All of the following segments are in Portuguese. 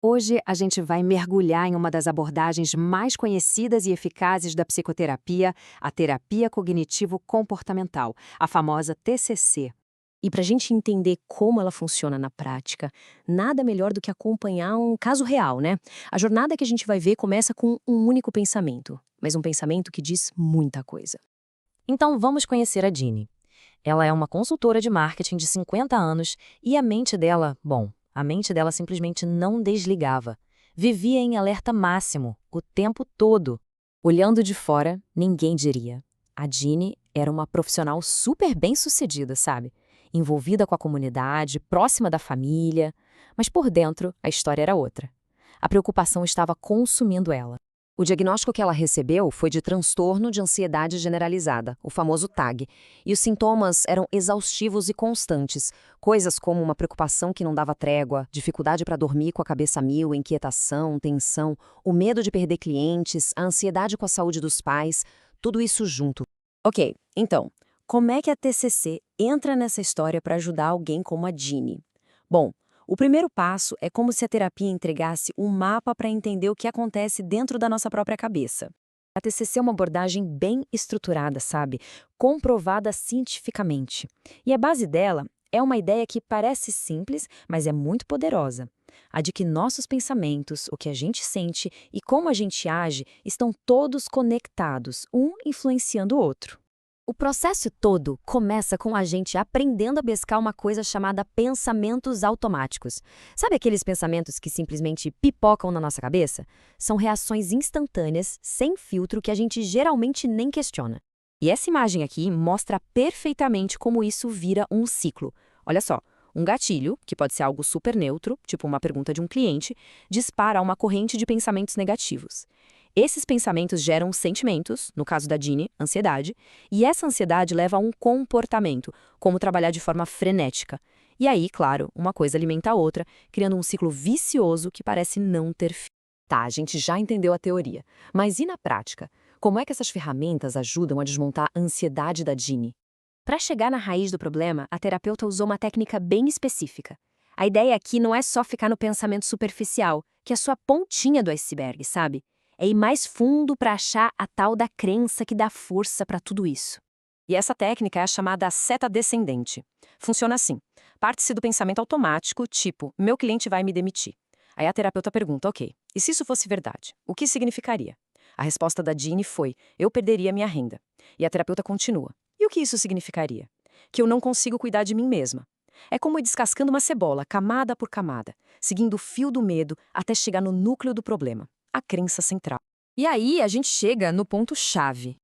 Hoje a gente vai mergulhar em uma das abordagens mais conhecidas e eficazes da psicoterapia, a terapia cognitivo-comportamental, a famosa TCC. E para a gente entender como ela funciona na prática, nada melhor do que acompanhar um caso real, né? A jornada que a gente vai ver começa com um único pensamento, mas um pensamento que diz muita coisa. Então vamos conhecer a Jeannie. Ela é uma consultora de marketing de 50 anos e a mente dela, a mente dela simplesmente não desligava. Vivia em alerta máximo, o tempo todo. Olhando de fora, ninguém diria. A Jeannie era uma profissional super bem-sucedida, sabe? Envolvida com a comunidade, próxima da família. Mas por dentro, a história era outra. A preocupação estava consumindo ela. O diagnóstico que ela recebeu foi de transtorno de ansiedade generalizada, o famoso TAG, e os sintomas eram exaustivos e constantes, coisas como uma preocupação que não dava trégua, dificuldade para dormir com a cabeça a mil, inquietação, tensão, o medo de perder clientes, a ansiedade com a saúde dos pais, tudo isso junto. Ok, então, como é que a TCC entra nessa história para ajudar alguém como a Jeannie? Bom, o primeiro passo é como se a terapia entregasse um mapa para entender o que acontece dentro da nossa própria cabeça. A TCC é uma abordagem bem estruturada, sabe? Comprovada cientificamente. E a base dela é uma ideia que parece simples, mas é muito poderosa. A de que nossos pensamentos, o que a gente sente e como a gente age estão todos conectados, um influenciando o outro. O processo todo começa com a gente aprendendo a pescar uma coisa chamada pensamentos automáticos. Sabe aqueles pensamentos que simplesmente pipocam na nossa cabeça? São reações instantâneas, sem filtro, que a gente geralmente nem questiona. E essa imagem aqui mostra perfeitamente como isso vira um ciclo. Olha só, um gatilho, que pode ser algo super neutro, tipo uma pergunta de um cliente, dispara uma corrente de pensamentos negativos. Esses pensamentos geram sentimentos, no caso da Jeannie, ansiedade, e essa ansiedade leva a um comportamento, como trabalhar de forma frenética. E aí, claro, uma coisa alimenta a outra, criando um ciclo vicioso que parece não ter fim. Tá, a gente já entendeu a teoria, mas e na prática? Como é que essas ferramentas ajudam a desmontar a ansiedade da Jeannie? Para chegar na raiz do problema, a terapeuta usou uma técnica bem específica. A ideia aqui não é só ficar no pensamento superficial, que é só a pontinha do iceberg, sabe? É ir mais fundo para achar a tal da crença que dá força para tudo isso. E essa técnica é a chamada seta descendente. Funciona assim: parte-se do pensamento automático, tipo, meu cliente vai me demitir. Aí a terapeuta pergunta, ok, e se isso fosse verdade, o que significaria? A resposta da Jeannie foi, eu perderia minha renda. E a terapeuta continua, e o que isso significaria? Que eu não consigo cuidar de mim mesma. É como ir descascando uma cebola, camada por camada, seguindo o fio do medo até chegar no núcleo do problema, a crença central. E aí a gente chega no ponto-chave.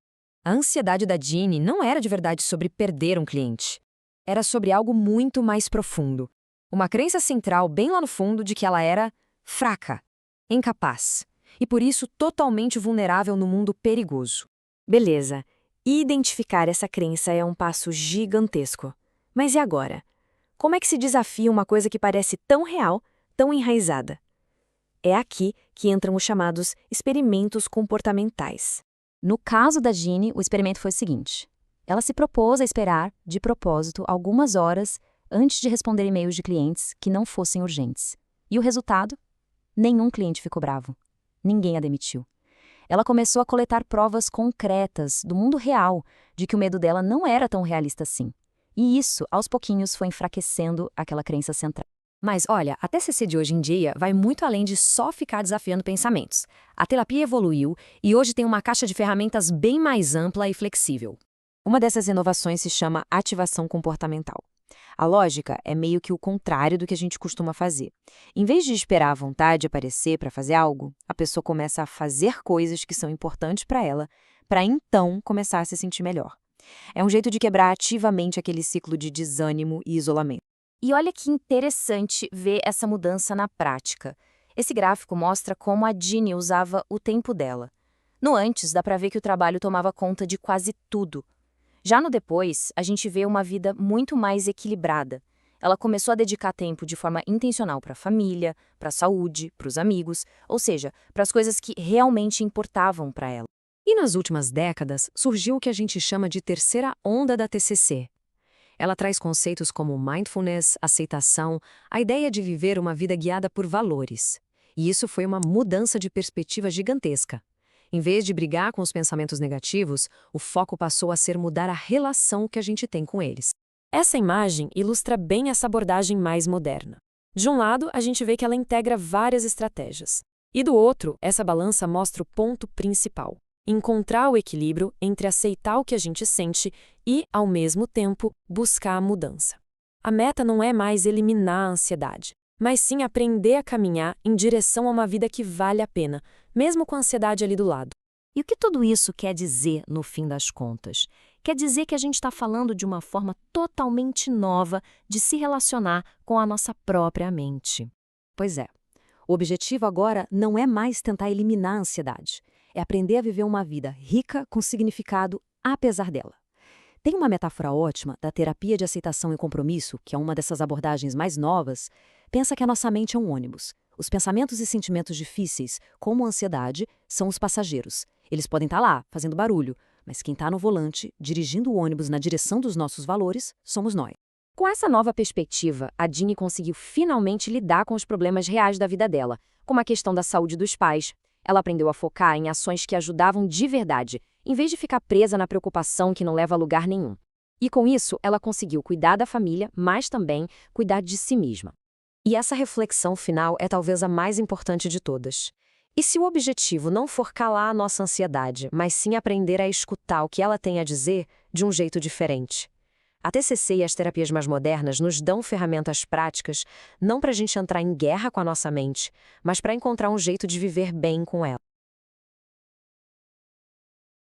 A ansiedade da Jeannie não era de verdade sobre perder um cliente. Era sobre algo muito mais profundo. Uma crença central bem lá no fundo de que ela era fraca, incapaz e por isso totalmente vulnerável no mundo perigoso. Beleza, identificar essa crença é um passo gigantesco. Mas e agora? Como é que se desafia uma coisa que parece tão real, tão enraizada? É aqui que entram os chamados experimentos comportamentais. No caso da Jeannie, o experimento foi o seguinte. Ela se propôs a esperar, de propósito, algumas horas antes de responder e-mails de clientes que não fossem urgentes. E o resultado? Nenhum cliente ficou bravo. Ninguém a demitiu. Ela começou a coletar provas concretas do mundo real de que o medo dela não era tão realista assim. E isso, aos pouquinhos, foi enfraquecendo aquela crença central. Mas olha, a TCC de hoje em dia vai muito além de só ficar desafiando pensamentos. A terapia evoluiu e hoje tem uma caixa de ferramentas bem mais ampla e flexível. Uma dessas inovações se chama ativação comportamental. A lógica é meio que o contrário do que a gente costuma fazer. Em vez de esperar a vontade aparecer para fazer algo, a pessoa começa a fazer coisas que são importantes para ela, para então começar a se sentir melhor. É um jeito de quebrar ativamente aquele ciclo de desânimo e isolamento. E olha que interessante ver essa mudança na prática. Esse gráfico mostra como a Jeannie usava o tempo dela. No antes, dá para ver que o trabalho tomava conta de quase tudo. Já no depois, a gente vê uma vida muito mais equilibrada. Ela começou a dedicar tempo de forma intencional para a família, para a saúde, para os amigos, ou seja, para as coisas que realmente importavam para ela. E nas últimas décadas, surgiu o que a gente chama de terceira onda da TCC. Ela traz conceitos como mindfulness, aceitação, a ideia de viver uma vida guiada por valores. E isso foi uma mudança de perspectiva gigantesca. Em vez de brigar com os pensamentos negativos, o foco passou a ser mudar a relação que a gente tem com eles. Essa imagem ilustra bem essa abordagem mais moderna. De um lado, a gente vê que ela integra várias estratégias. E do outro, essa balança mostra o ponto principal: encontrar o equilíbrio entre aceitar o que a gente sente e, ao mesmo tempo, buscar a mudança. A meta não é mais eliminar a ansiedade, mas sim aprender a caminhar em direção a uma vida que vale a pena, mesmo com a ansiedade ali do lado. E o que tudo isso quer dizer, no fim das contas? Quer dizer que a gente está falando de uma forma totalmente nova de se relacionar com a nossa própria mente. Pois é. O objetivo agora não é mais tentar eliminar a ansiedade. É aprender a viver uma vida rica com significado apesar dela. Tem uma metáfora ótima da terapia de aceitação e compromisso, que é uma dessas abordagens mais novas. Pensa que a nossa mente é um ônibus. Os pensamentos e sentimentos difíceis, como a ansiedade, são os passageiros. Eles podem estar lá, fazendo barulho, mas quem está no volante, dirigindo o ônibus na direção dos nossos valores, somos nós. Com essa nova perspectiva, a Ginny conseguiu finalmente lidar com os problemas reais da vida dela, como a questão da saúde dos pais. Ela aprendeu a focar em ações que ajudavam de verdade, em vez de ficar presa na preocupação que não leva a lugar nenhum. E com isso, ela conseguiu cuidar da família, mas também cuidar de si mesma. E essa reflexão final é talvez a mais importante de todas. E se o objetivo não for calar a nossa ansiedade, mas sim aprender a escutar o que ela tem a dizer de um jeito diferente? A TCC e as terapias mais modernas nos dão ferramentas práticas, não para a gente entrar em guerra com a nossa mente, mas para encontrar um jeito de viver bem com ela.